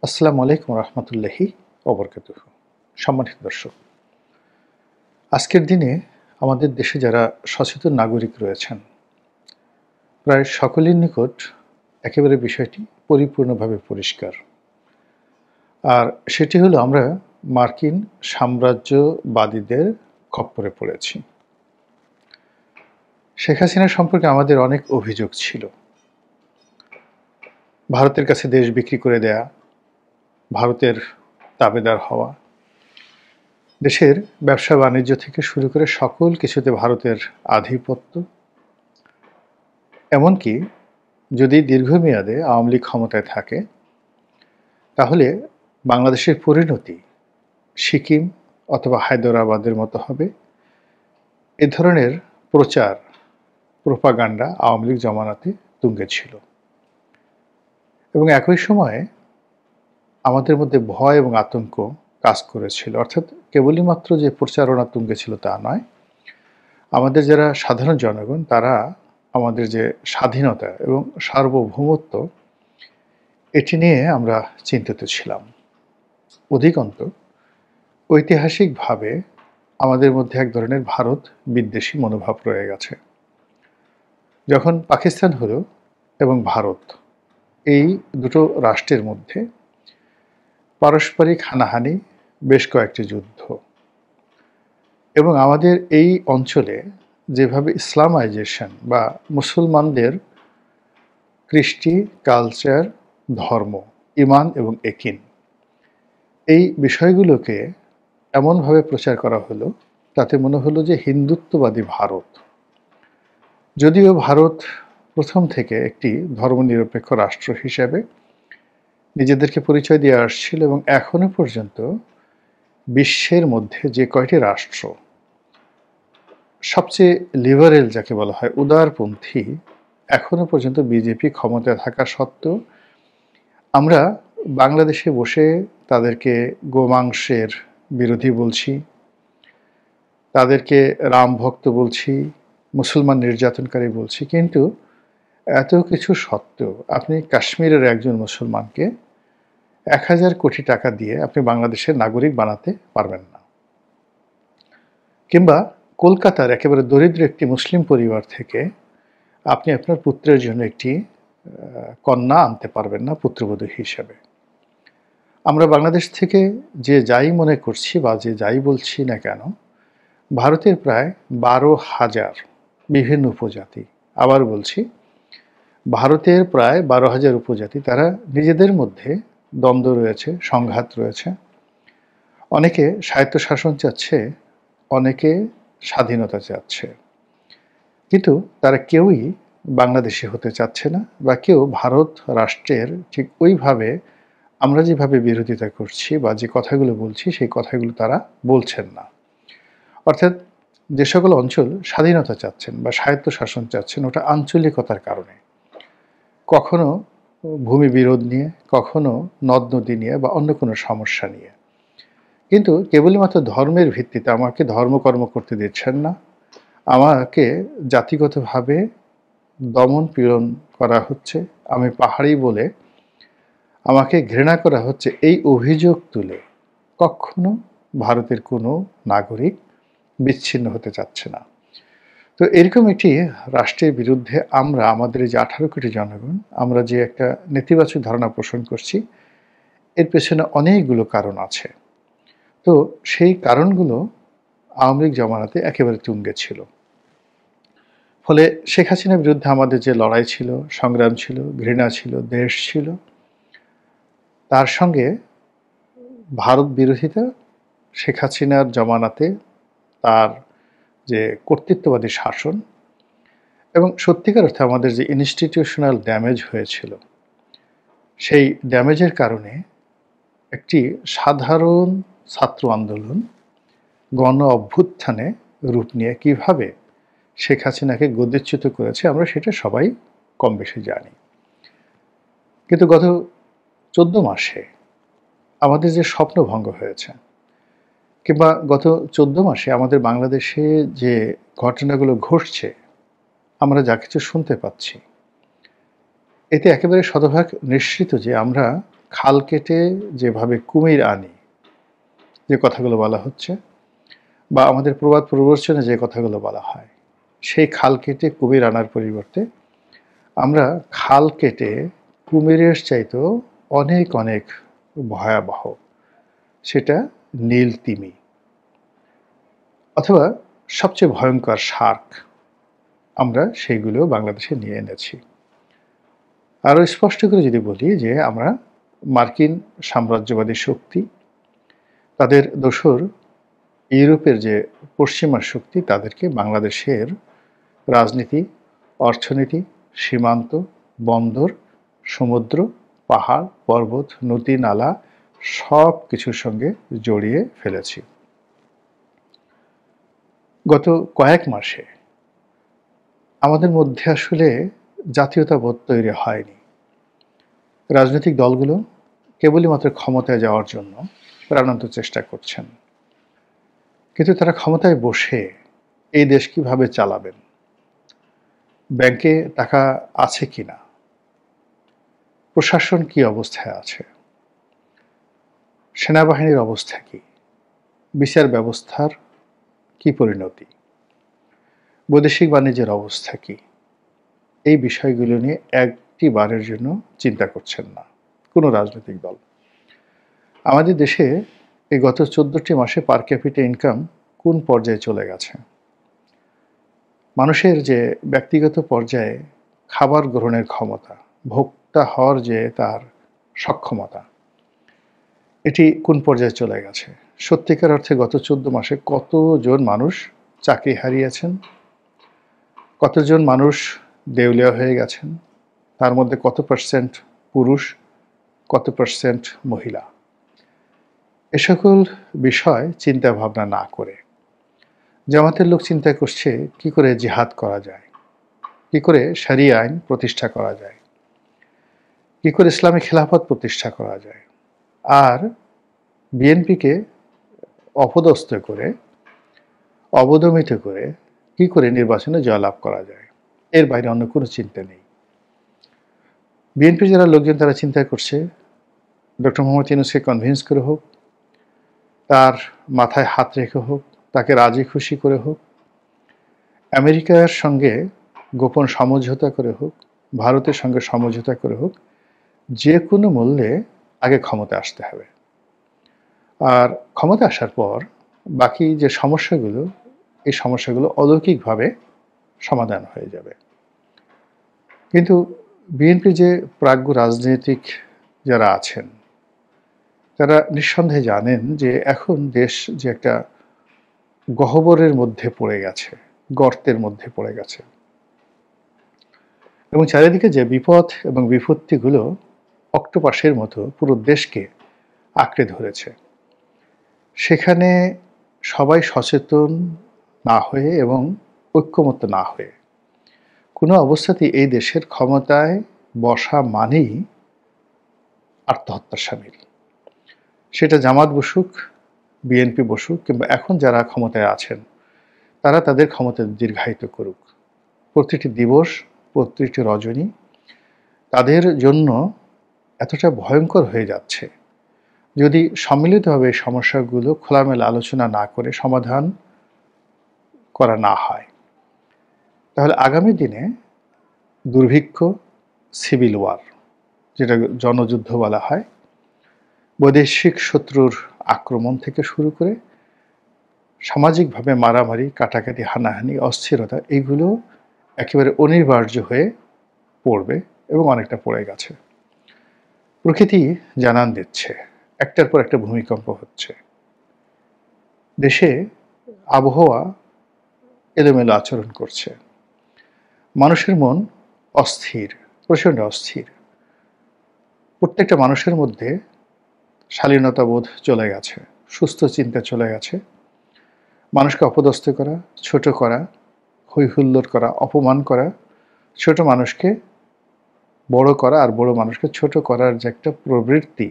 আসসালামু আলাইকুম রহমতুল্লাহি ওবরকাতুহু। সম্মানিত দর্শক, আজকের দিনে আমাদের দেশে যারা সচেতন নাগরিক রয়েছেন প্রায় সকলের নিকট একেবারে বিষয়টি পরিপূর্ণভাবে পরিষ্কার। আর সেটি হলো আমরা মার্কিন সাম্রাজ্যবাদীদের খপ্পরে পড়েছি। শেখ হাসিনা সম্পর্কে আমাদের অনেক অভিযোগ ছিল। ভারতের কাছে দেশ বিক্রি করে দেয়া, ভারতের তাবেদার হওয়া, দেশের ব্যবসা বাণিজ্য থেকে শুরু করে সকল কিছুতে ভারতের আধিপত্য, এমনকি যদি দীর্ঘমেয়াদে আওয়ামী লীগ ক্ষমতায় থাকে তাহলে বাংলাদেশের পরিণতি সিকিম অথবা হায়দরাবাদের মতো হবে। এ ধরনের প্রচার প্রোপাগান্ডা আওয়ামী লীগ জমানাতে তুঙ্গে ছিল এবং একই সময়ে আমাদের মধ্যে ভয় এবং আতঙ্ক কাজ করেছিল। অর্থাৎ কেবলই মাত্র যে প্রচারণা তুঙ্গে ছিল তা নয়, আমাদের যারা সাধারণ জনগণ তারা আমাদের যে স্বাধীনতা এবং সার্বভৌমত্ব এটি নিয়ে আমরা চিন্তিত ছিলাম। অধিকন্তু ঐতিহাসিকভাবে আমাদের মধ্যে এক ধরনের ভারত বিদ্বেষী মনোভাব রয়ে গেছে। যখন পাকিস্তান হলো এবং ভারত, এই দুটো রাষ্ট্রের মধ্যে পারস্পরিক হানাহানি, বেশ কয়েকটি যুদ্ধ, এবং আমাদের এই অঞ্চলে যেভাবে ইসলামাইজেশন বা মুসলমানদের কৃষ্টি, কালচার, ধর্ম, ইমান এবং একিন, এই বিষয়গুলোকে এমনভাবে প্রচার করা হলো তাতে মনে হলো যে হিন্দুত্ববাদী ভারত। যদিও ভারত প্রথম থেকে একটি ধর্মনিরপেক্ষ রাষ্ট্র হিসেবে নিজেদেরকে পরিচয় দিয়ে আসছিল এবং এখনো পর্যন্ত বিশ্বের মধ্যে যে কয়টি রাষ্ট্র সবচেয়ে লিবারেল যাকে বলা হয় উদারপন্থী, এখনো পর্যন্ত বিজেপি ক্ষমতায় থাকা সত্ত্বেও আমরা বাংলাদেশে বসে তাদেরকে গোমাংসের বিরোধী বলছি, তাদেরকে রাম ভক্ত বলছি, মুসলমান নির্যাতনকারী বলছি, কিন্তু এত কিছু সত্ত্বেও আপনি কাশ্মীরের একজন মুসলমানকে 1000 কোটি টাকা দিয়ে আপনি বাংলাদেশের নাগরিক বানাতে পারবেন না, কিংবা কলকাতার একেবারে দরিদ্র একটি মুসলিম পরিবার থেকে আপনি আপনার পুত্রের জন্য একটি কন্যা আনতে পারবেন না পুত্রবধূ হিসেবে। আমরা বাংলাদেশ থেকে যে যাই মনে করছি বা যে যাই বলছি না কেন, ভারতের প্রায় 12,000 বিভিন্ন উপজাতি, আবার বলছি ভারতের প্রায় 12,000 উপজাতি, তারা নিজেদের মধ্যে দ্বন্দ্ব রয়েছে, সংঘাত রয়েছে। অনেকে স্বায়ত্তশাসন চাচ্ছে, অনেকে স্বাধীনতা চাচ্ছে, কিন্তু তারা কেউই বাংলাদেশি হতে চাচ্ছে না, বা কেউ ভারত রাষ্ট্রের ঠিক ওইভাবে আমরা যেভাবে বিরোধিতা করছি বা যে কথাগুলো বলছি সেই কথাগুলো তারা বলছেন না। অর্থাৎ যে সকল অঞ্চল স্বাধীনতা চাচ্ছেন বা স্বায়ত্তশাসন চাচ্ছেন, ওটা আঞ্চলিকতার কারণে, কখনো ভূমি বিরোধ নিয়ে, কখনো নদ নদী নিয়ে বা অন্য কোনো সমস্যা নিয়ে, কিন্তু কেবলই মাত্র ধর্মের ভিত্তিতে আমাকে ধর্মকর্ম করতে দিচ্ছেন না, আমাকে জাতিগতভাবে দমন পীড়ন করা হচ্ছে, আমি পাহাড়ি বলে আমাকে ঘৃণা করা হচ্ছে, এই অভিযোগ তুলে কখনো ভারতের কোনো নাগরিক বিচ্ছিন্ন হতে চাচ্ছে না। তো এরকম একটি রাষ্ট্রের বিরুদ্ধে আমরা আমাদের এই যে 18 কোটি জনগণ আমরা যে একটা নেতিবাচক ধারণা পোষণ করছি, এর পেছনে অনেকগুলো কারণ আছে। তো সেই কারণগুলো আওয়ামী লীগ জমানাতে একেবারে তুঙ্গে ছিল। ফলে শেখ হাসিনার বিরুদ্ধে আমাদের যে লড়াই ছিল, সংগ্রাম ছিল, ঘৃণা ছিল, দেশ ছিল, তার সঙ্গে ভারত বিরোধিতা, শেখ হাসিনার জমানাতে তার যে কর্তৃত্ববাদী শাসন এবং সত্যিকার অর্থে আমাদের যে ইনস্টিটিউশনাল ড্যামেজ হয়েছিল, সেই ড্যামেজের কারণে একটি সাধারণ ছাত্র আন্দোলন গণ অভ্যুত্থানে রূপ নিয়ে কিভাবে শেখ হাসিনাকে গদিচ্যুত করেছে আমরা সেটা সবাই কম বেশি জানি। কিন্তু গত 14 মাসে আমাদের যে স্বপ্নভঙ্গ হয়েছে, কিংবা গত 14 মাসে আমাদের বাংলাদেশে যে ঘটনাগুলো ঘটছে, আমরা যা কিছু শুনতে পাচ্ছি, এতে একেবারে শতভাগ নিশ্চিত যে আমরা খাল কেটে যেভাবে কুমির আনি, যে কথাগুলো বলা হচ্ছে, বা আমাদের প্রবাদ প্রবচনে যে কথাগুলো বলা হয়, সেই খাল কেটে কুমির আনার পরিবর্তে আমরা খাল কেটে কুমিরের চাইতেও অনেক অনেক ভয়াবহ, সেটা নীল তিমি, অথবা সবচেয়ে ভয়ঙ্কর শার্ক, আমরা সেইগুলো বাংলাদেশে নিয়ে এনেছি। আরও স্পষ্ট করে যদি বলি যে আমরা মার্কিন সাম্রাজ্যবাদী শক্তি, তাদের দোসর ইউরোপের যে পশ্চিমা শক্তি, তাদেরকে বাংলাদেশের রাজনীতি, অর্থনীতি, সীমান্ত, বন্দর, সমুদ্র, পাহাড়, পর্বত, নদী, নালা সব কিছুর সঙ্গে জড়িয়ে ফেলেছি। গত কয়েক মাসে আমাদের মধ্যে আসলে জাতীয়তাবোধ তৈরি হয়নি। রাজনৈতিক দলগুলো কেবলই মাত্র ক্ষমতায় যাওয়ার জন্য প্রাণান্ত চেষ্টা করছেন, কিন্তু তারা ক্ষমতায় বসে এই দেশ কিভাবে চালাবেন, ব্যাংকে টাকা আছে কিনা, প্রশাসন কি অবস্থায় আছে, সেনাবাহিনীর অবস্থা কি, বিচার ব্যবস্থার কি পরিণতি, বৈদেশিক বাণিজ্যের অবস্থা কি, এই বিষয়গুলো নিয়ে একটি বারের জন্য চিন্তা করছেন না কোনো রাজনৈতিক দল। আমাদের দেশে এই গত 14টি মাসে পার ক্যাপিটা ইনকাম কোন পর্যায়ে চলে গেছে, মানুষের যে ব্যক্তিগত পর্যায়ে খাবার গ্রহণের ক্ষমতা, ভোক্তা হওয়ার যে তার সক্ষমতা, এটি কোন পর্যায়ে চলে গেছে। সত্যিকার অর্থে গত 14 মাসে কতজন মানুষ চাকরি হারিয়েছেন, কতজন মানুষ দেউলিয়া হয়ে গেছেন, তার মধ্যে কত পার্সেন্ট পুরুষ, কত পার্সেন্ট মহিলা। এ সকল বিষয় চিন্তা ভাবনা না করে জামাতের লোক চিন্তা করছে কি করে জিহাদ করা যায়, কি করে শরিয়া আইন প্রতিষ্ঠা করা যায়, কি করে ইসলামী খেলাফত প্রতিষ্ঠা করা যায়, আর বিএনপিকে অপদস্থ করে, অবদমিত করে কি করে নির্বাচনে জয়লাভ করা যায়, এর বাইরে অন্য কোনো চিন্তা নেই। বিএনপির যারা লোকজন তারা চিন্তা করছে ডক্টর মোহাম্মদ ইউনূসকে কনভিন্স করে হোক, তার মাথায় হাত রেখে হোক, তাকে রাজি খুশি করে হোক, আমেরিকার সঙ্গে গোপন সমঝোতা করে হোক, ভারতের সঙ্গে সমঝোতা করে হোক, যে কোনো মূল্যে আগে ক্ষমতা আসতে হবে। আর ক্ষমতা আসার পর বাকি যে সমস্যাগুলো, এই সমস্যাগুলো অলৌকিকভাবে সমাধান হয়ে যাবে। কিন্তু বিএনপি যে প্রাজ্ঞ রাজনৈতিক যারা আছেন, তারা নিঃসন্দেহে জানেন যে এখন দেশ যে একটা গহ্বরের মধ্যে পড়ে গেছে, গর্তের মধ্যে পড়ে গেছে, এবং চারিদিকে যে বিপদ এবং বিপত্তিগুলো অক্টোপাসের মতো পুরো দেশকে আঁকড়ে ধরেছে, সেখানে সবাই সচেতন না হয়ে এবং ঐক্যমত্য না হয়ে কোনো অবস্থাতেই এই দেশের ক্ষমতায় বসা মানেই আত্মহত্যার শামিল। সেটা জামাত বসুক, বিএনপি বসুক, কিংবা এখন যারা ক্ষমতায় আছেন তারা তাদের ক্ষমতা দীর্ঘায়িত করুক। প্রতিটি দিবস, প্রতিটি রজনী তাদের জন্য এতটা ভয়ঙ্কর হয়ে যাচ্ছে, যদি সম্মিলিতভাবে এই সমস্যাগুলো খোলামেলা আলোচনা না করে সমাধান করা না হয়, তাহলে আগামী দিনে দুর্ভিক্ষ, সিভিল ওয়ার, যেটা জনযুদ্ধ বলা হয়, বৈদেশিক শত্রুর আক্রমণ থেকে শুরু করে সামাজিকভাবে মারামারি, কাটাকাটি, হানাহানি, অস্থিরতা, এইগুলো একেবারে অনিবার্য হয়ে পড়বে এবং অনেকটা পড়ে গেছে। প্রকৃতি জানান দিচ্ছে, একটার পর একটা ভূমিকম্প হচ্ছে, দেশে আবহাওয়া এলোমেলো আচরণ করছে, মানুষের মন অস্থির, প্রচণ্ড অস্থির। প্রত্যেকটা মানুষের মধ্যে শালীনতাবোধ চলে গেছে, সুস্থ চিন্তা চলে গেছে। মানুষকে অপদস্থ করা, ছোট করা, হৈ-হুল্লোড় করা, অপমান করা, ছোট মানুষকে বড় করা আর বড় মানুষকে ছোট করার যে একটা প্রবৃত্তি,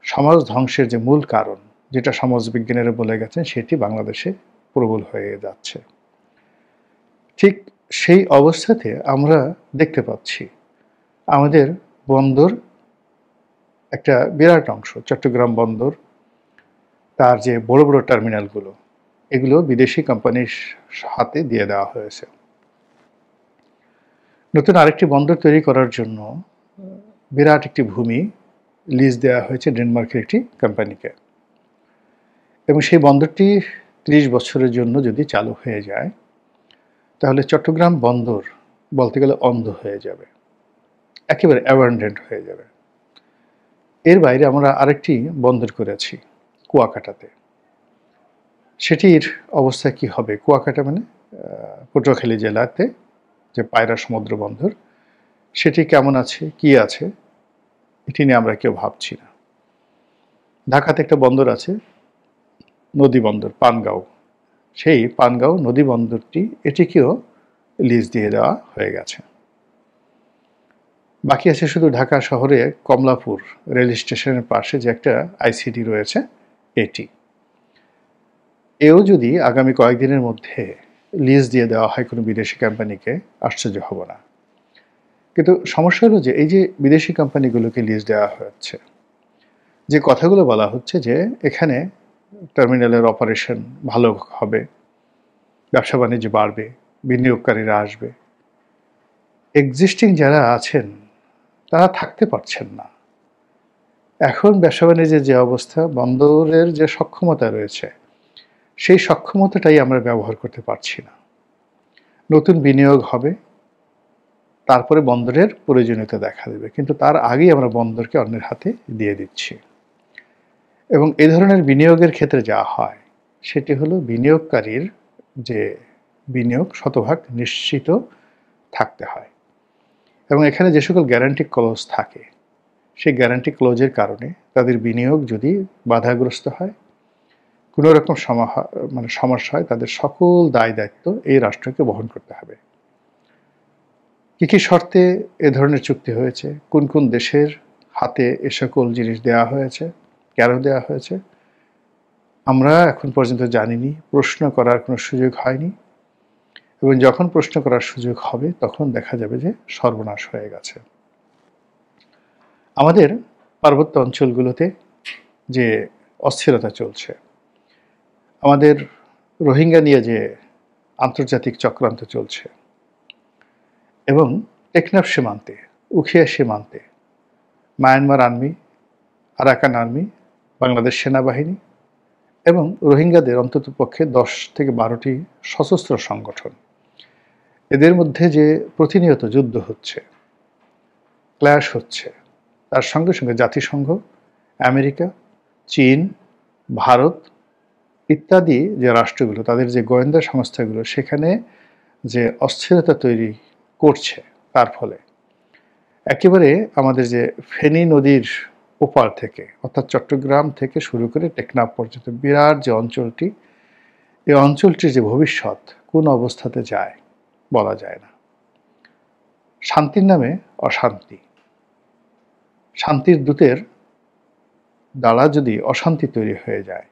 সমাজ ধ্বংসের যে মূল কারণ, যেটা সমাজবিজ্ঞানীরা বলে গেছেন, সেটি বাংলাদেশে প্রবল হয়ে যাচ্ছে। ঠিক সেই অবস্থাতে আমরা দেখতে পাচ্ছি আমাদের বন্দর একটা বিরাট অংশ চট্টগ্রাম বন্দর, তার যে বড় বড় টার্মিনালগুলো, এগুলো বিদেশি কোম্পানির হাতে দিয়ে দেওয়া হয়েছে। নতুন আরেকটি বন্দর তৈরি করার জন্য বিরাট একটি ভূমি লিজ দেওয়া হয়েছে ডেনমার্কের একটি কোম্পানিকে, এবং সেই বন্দরটি 30 বছরের জন্য যদি চালু হয়ে যায়, তাহলে চট্টগ্রাম বন্দর বলতে গেলে অন্ধ হয়ে যাবে, একেবারে অ্যাবান্ডেন্ট হয়ে যাবে। এর বাইরে আমরা আরেকটি বন্দর করেছি কুয়াকাটাতে। সেটির অবস্থা কি হবে? কুয়াকাটা মানে পটুয়াখালী জেলাতে যে পায়রা সমুদ্র বন্দর, সেটি কেমন আছে, কি আছে, এটি নিয়ে আমরা কেউ ভাবছি না। ঢাকাতে একটা বন্দর আছে, নদী বন্দর পানগাঁও। সেই পানগাঁও নদী বন্দরটি, এটিকেও লিজ দিয়ে দেওয়া হয়ে গেছে। বাকি আছে শুধু ঢাকা শহরে কমলাপুর রেল স্টেশনের পাশে যে একটা আইসিডি রয়েছে, এটি। এও যদি আগামী কয়েকদিনের মধ্যে লিজ দিয়ে দেওয়া হয় কোনো বিদেশি কোম্পানিকে, আশ্চর্য হব না। কিন্তু সমস্যা হলো যে এই যে বিদেশি কোম্পানিগুলোকে লিজ দেওয়া হচ্ছে, যে কথাগুলো বলা হচ্ছে যে এখানে টার্মিনালের অপারেশন ভালো হবে, ব্যবসা বাণিজ্য বাড়বে, বিনিয়োগকারীরা আসবে, এক্সিস্টিং যারা আছেন তারা থাকতে পারছেন না। এখন ব্যবসা বাণিজ্যের যে অবস্থা, বন্দরের যে সক্ষমতা রয়েছে, সেই সক্ষমতাটাই আমরা ব্যবহার করতে পারছি না। নতুন বিনিয়োগ হবে, তারপরে বন্দরের প্রয়োজনীয়তা দেখা দেবে, কিন্তু তার আগেই আমরা বন্দরকে অন্যের হাতে দিয়ে দিচ্ছি। এবং এই ধরনের বিনিয়োগের ক্ষেত্রে যা হয়, সেটি হলো বিনিয়োগকারীর যে বিনিয়োগ শতভাগ নিশ্চিত থাকতে হয়, এবং এখানে যে সকল গ্যারান্টি ক্লজ থাকে, সেই গ্যারান্টি ক্লজের কারণে তাদের বিনিয়োগ যদি বাধাগ্রস্ত হয়, কোনো রকম সমস্যা হয়, তাদের সকল দায় দায়িত্ব এই রাষ্ট্রকে বহন করতে হবে। কী কী শর্তে এ ধরনের চুক্তি হয়েছে, কোন কোন দেশের হাতে এ সকল জিনিস দেওয়া হয়েছে, কেন দেওয়া হয়েছে, আমরা এখন পর্যন্ত জানিনি, প্রশ্ন করার কোনো সুযোগ হয়নি। এবং যখন প্রশ্ন করার সুযোগ হবে, তখন দেখা যাবে যে সর্বনাশ হয়ে গেছে। আমাদের পার্বত্য অঞ্চলগুলোতে যে অস্থিরতা চলছে, আমাদের রোহিঙ্গা নিয়ে যে আন্তর্জাতিক চক্রান্ত চলছে, এবং টেকনাফ সীমান্তে, উখিয়া সীমান্তে Myanmar army, Arakan army, Bangladesh সেনাবাহিনী এবং রোহিঙ্গাদের অন্ততপক্ষে 10 থেকে 12টি সশস্ত্র সংগঠন, এদের মধ্যে যে প্রতিনিয়ত যুদ্ধ হচ্ছে, ক্ল্যাশ হচ্ছে, তার সঙ্গে সঙ্গে জাতিসংঘ, আমেরিকা, চীন, ভারত ইত্যাদি যে রাষ্ট্রগুলো, তাদের যে গোয়েন্দা সংস্থাগুলো সেখানে যে অস্থিরতা তৈরি করছে, তার ফলে একেবারে আমাদের যে ফেনী নদীর ওপার থেকে, অর্থাৎ চট্টগ্রাম থেকে শুরু করে টেকনাফ পর্যন্ত বিরাট যে অঞ্চলটি, এই অঞ্চলটির যে ভবিষ্যৎ কোন অবস্থাতে যায় বলা যায় না। শান্তির নামে অশান্তি, শান্তির দূতের দ্বারা যদি অশান্তি তৈরি হয়ে যায়,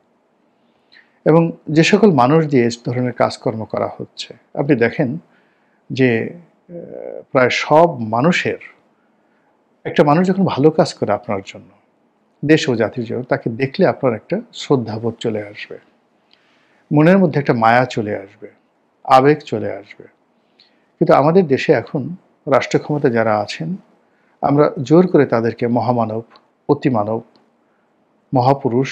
এবং যে সকল মানুষ দিয়ে এই ধরনের কাজকর্ম করা হচ্ছে, আপনি দেখেন যে প্রায় সব মানুষের, একটা মানুষ যখন ভালো কাজ করে আপনার জন্য, দেশ ও জাতির জন্য, তাকে দেখলে আপনার একটা শ্রদ্ধাবোধ চলে আসবে, মনের মধ্যে একটা মায়া চলে আসবে, আবেগ চলে আসবে। কিন্তু আমাদের দেশে এখন রাষ্ট্র ক্ষমতা যারা আছেন, আমরা জোর করে তাদেরকে মহামানব, অতিমানব, মহাপুরুষ,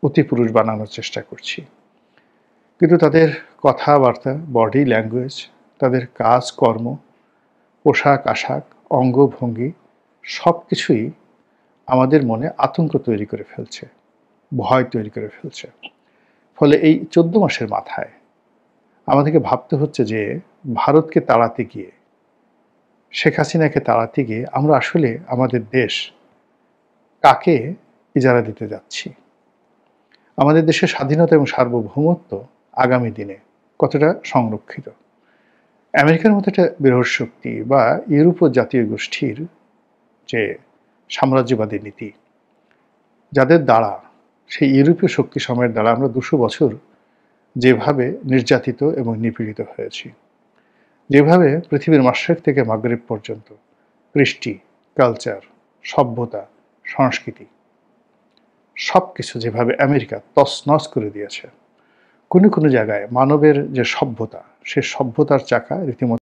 অতিপুরুষ বানানোর চেষ্টা করছি। কিন্তু তাদের কথাবার্তা, বডি ল্যাঙ্গুয়েজ, তাদের কাজকর্ম, পোশাক আশাক, অঙ্গভঙ্গি সব কিছুই আমাদের মনে আতঙ্ক তৈরি করে ফেলছে, ভয় তৈরি করে ফেলছে। ফলে এই 14 মাসের মাথায় আমাদেরকে ভাবতে হচ্ছে যে ভারতকে তাড়াতে গিয়ে, শেখ হাসিনাকে তাড়াতে গিয়ে আমরা আসলে আমাদের দেশ কাকে ইজারা দিতে যাচ্ছি, আমাদের দেশের স্বাধীনতা এবং সার্বভৌমত্ব আগামী দিনে কতটা সংরক্ষিত। আমেরিকার মতো একটা বৃহৎ শক্তি বা ইউরোপীয় জাতীয় গোষ্ঠীর যে সাম্রাজ্যবাদী নীতি, যাদের দ্বারা, সেই ইউরোপীয় শক্তি সময়ের দ্বারা আমরা 200 বছর যেভাবে নির্যাতিত এবং নিপীড়িত হয়েছি, যেভাবে পৃথিবীর মাশরিক থেকে মাগরিব পর্যন্ত কৃষ্টি, কালচার, সভ্যতা সংস্কৃতি সব কিছু যেভাবে আমেরিকা তছনছ করে দিয়েছে, কোনো কোনো জায়গায় মানবের যে সভ্যতা, সে সভ্যতার চাকা রীতিমতো